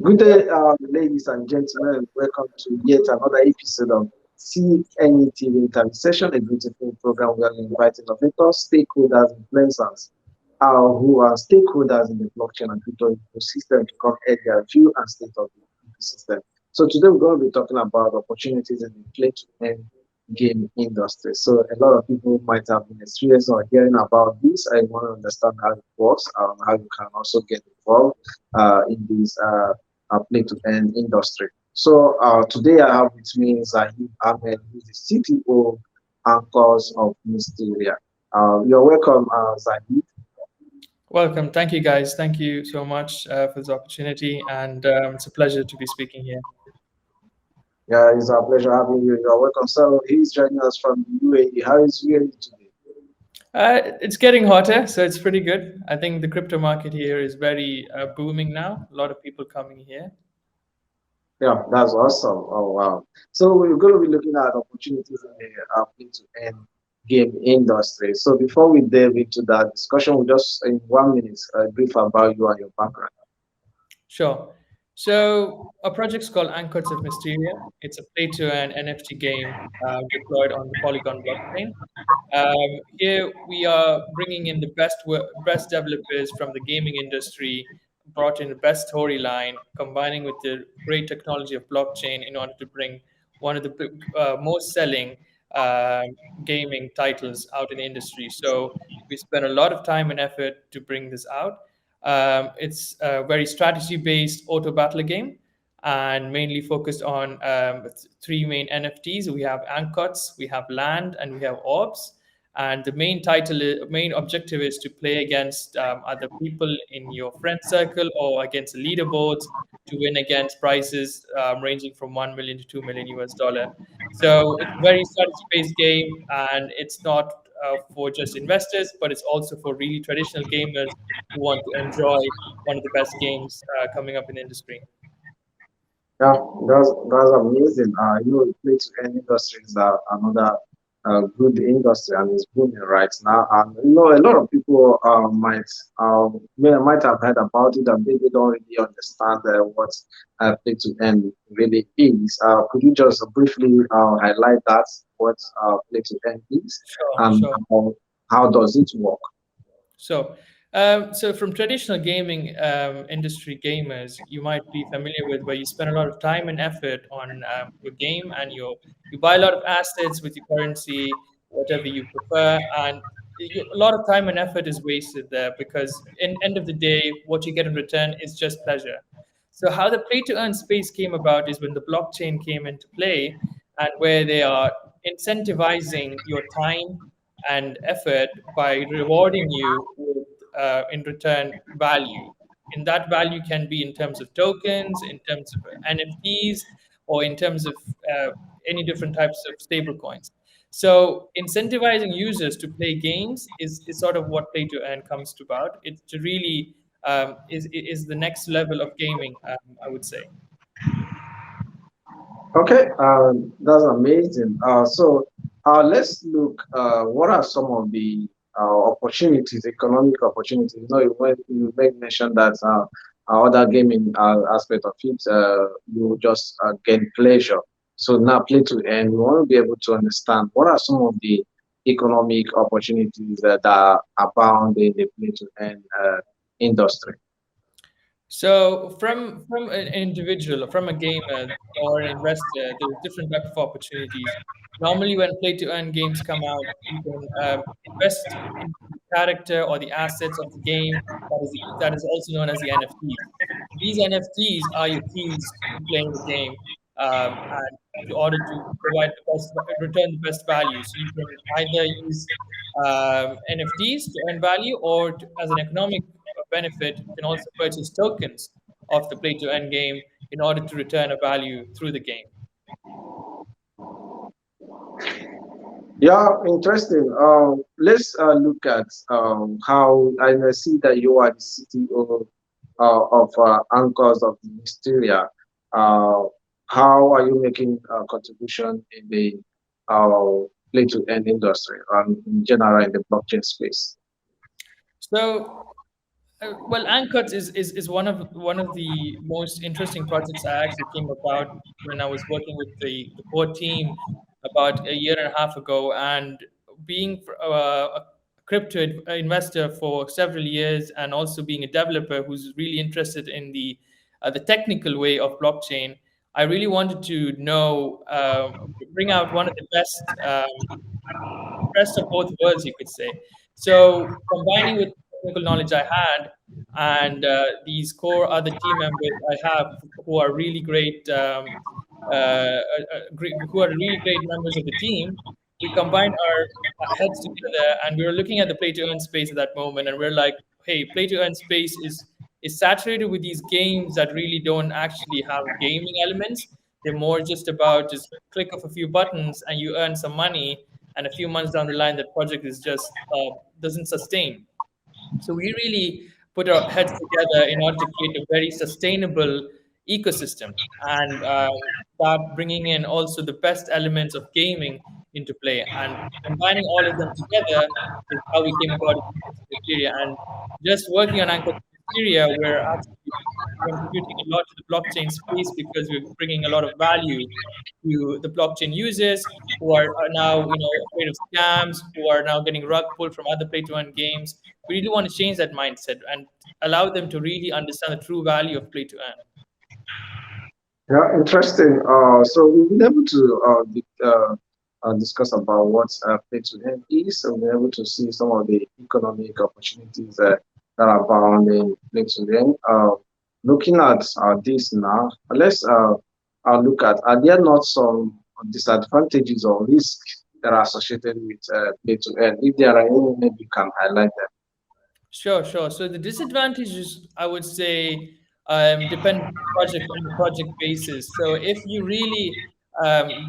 Good day, ladies and gentlemen. Welcome to yet another episode of CNET Interview Session, a beautiful program where we invite innovators, stakeholders, influencers, who are stakeholders in the blockchain and crypto ecosystem to come add their view and state of the ecosystem. So today we're going to be talking about opportunities in the play-to-earn game industry. So a lot of people might have been experiencing or hearing about this. I want to understand how it works and how you can also get involved in this play to earn industry. So today I have with me Zahid Ahmed, who is the CTO and cause of Mysteria. You're welcome, Zahid. Welcome. Thank you, guys. Thank you so much for this opportunity, and it's a pleasure to be speaking here. Yeah, it's a pleasure having you. You're welcome. So he's joining us from the UAE. How is UAE today? It's getting hotter, so it's pretty good. I think the crypto market here is very booming now. A lot of people coming here. Yeah, that's awesome. Oh, wow. So we're going to be looking at opportunities in the play to earn game industry. So before we delve into that discussion, we just in 1 minute brief about you and your background. Sure. So our project's called Anchors of Mysteria. It's a play-to-earn NFT game deployed on the Polygon blockchain. Here we are bringing in the best developers from the gaming industry, brought in the best storyline, combining with the great technology of blockchain in order to bring one of the most selling gaming titles out in the industry. So we spent a lot of time and effort to bring this out. It's a very strategy-based auto battler game and mainly focused on three main NFTs. We have anchors, we have land, and we have orbs. And the main objective is to play against other people in your friend circle or against leaderboards to win against prizes ranging from 1 million to 2 million US dollar. So it's a very strategy-based game, and it's not for just investors, but it's also for really traditional gamers who want to enjoy one of the best games coming up in the industry. Yeah, that's amazing. Play to earn industry is another good industry and it's booming right now. And a lot of people might have heard about it and maybe don't really understand what play to earn really is. Could you just briefly highlight that what play to earn is Sure, and sure. how does it work? So from traditional gaming industry gamers, you might be familiar with where you spend a lot of time and effort on your game, and you buy a lot of assets with your currency, whatever you prefer, and a lot of time and effort is wasted there because, in end of the day, what you get in return is just pleasure. So how the play to earn space came about is when the blockchain came into play, and where they are incentivizing your time and effort by rewarding you with, in return, value. And that value can be in terms of tokens, in terms of NFTs, or in terms of any different types of stable coins. So incentivizing users to play games is sort of what play to earn comes to about. It's to really is the next level of gaming, I would say. Okay, that's amazing. So let's look. What are some of the opportunities, economic opportunities? When you make mention that other gaming aspect of it, you just gain pleasure. So now, play to earn. We want to be able to understand what are some of the economic opportunities that are abound in the play to earn industry. So from an individual, from a gamer or an investor, there's different type of opportunities. Normally, when play to earn games come out, you can invest in the character or the assets of the game that is also known as the NFTs. These NFTs are your keys to playing the game, and in order to provide the best, return the best value. So you can either use NFTs to earn value, or as an economic benefit, you can also purchase tokens of the play to earn game in order to return a value through the game. Yeah, interesting. Let's look at how I see that you are the CTO of Anchors of the Mysteria. Uh, how are you making a contribution in the play to earn industry and in general in the blockchain space? So Well, Anchors is one of the most interesting projects I actually came about when I was working with the core team about a year and a half ago, and being a crypto investor for several years, and also being a developer who's really interested in the technical way of blockchain. I really wanted to know, bring out one of the best of both worlds, you could say. So combining with the technical knowledge I had and these core other team members I have who are really great, who are really great members of the team, we combined our heads together and we were looking at the play to earn space at that moment, and we're like, hey, play to earn space is saturated with these games that really don't actually have gaming elements. They're more just about just click of a few buttons and you earn some money, and a few months down the line that project is just doesn't sustain. So we really put our heads together in order to create a very sustainable ecosystem, and start bringing in also the best elements of gaming into play, and combining all of them together is how we came about Anchors of Hysteria. And just working on Anchors of Hysteria, we're actually contributing a lot to the blockchain space because we're bringing a lot of value to the blockchain users who are now afraid of scams, who are now getting rug pulled from other play to earn games. We really want to change that mindset and allow them to really understand the true value of play to earn. Yeah, interesting. So we've been able to discuss about what play to earn is, and we're able to see some of the economic opportunities that are bound in play to earn. Looking at this now, let's look at, are there not some disadvantages or risks that are associated with play to earn? If there are any, maybe you can highlight them. Sure, sure. So the disadvantages, I would say, depend project on the project basis. So if you really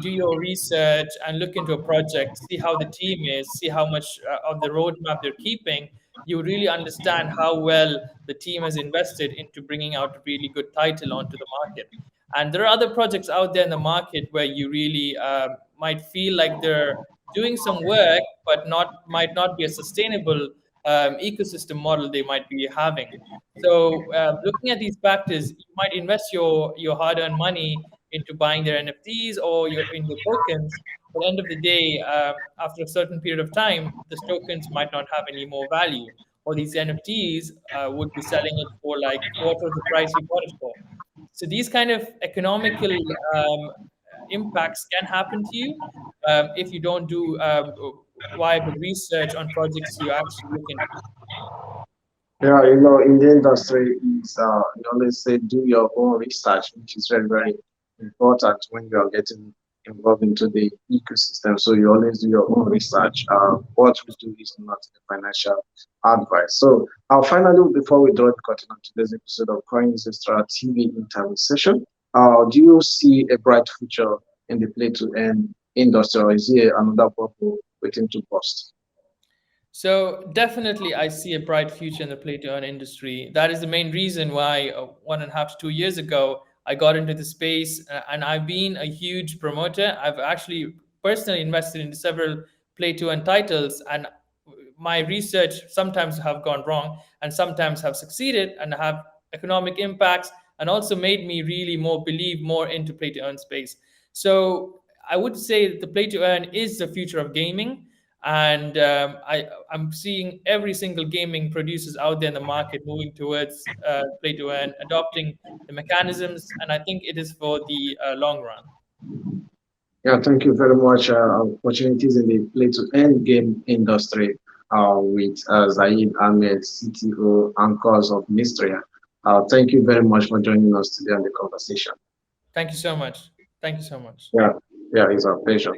do your research and look into a project, see how the team is, see how much of the roadmap they're keeping, you really understand how well the team has invested into bringing out a really good title onto the market. And there are other projects out there in the market where you really might feel like they're doing some work, but might not be a sustainable ecosystem model they might be having. So, looking at these factors, you might invest your hard-earned money into buying their NFTs or in your tokens. But at the end of the day, after a certain period of time, the tokens might not have any more value, or these NFTs would be selling it for like quarter of the price you bought it for. So these kind of economical impacts can happen to you if you don't do viable research on projects you actually look into. Yeah, in the industry, is you always say do your own research, which is very, very important when you are getting involved into the ecosystem. So you always do your own research. What we do is not a financial advice. So, finally, before we draw the curtain on today's episode of Coins Extra TV interview session, do you see a bright future in the play to earn industry, or is there another bubble waiting to burst? So definitely, I see a bright future in the play to earn industry. That is the main reason why 1.5 to 2 years ago I got into the space, and I've been a huge promoter. I've actually personally invested in several play to earn titles, and my research sometimes have gone wrong and sometimes have succeeded and have economic impacts, and also made me really more believe more into play to earn space. So I would say that the play to earn is the future of gaming, and I'm seeing every single gaming producers out there in the market moving towards play to earn, adopting the mechanisms, and I think it is for the long run. Yeah, thank you very much. Opportunities in the play to earn game industry with Zaid Ahmed, CTO and cause of Mistria. Thank you very much for joining us today on the conversation. Thank you so much. Thank you so much. Yeah, yeah, it's our pleasure.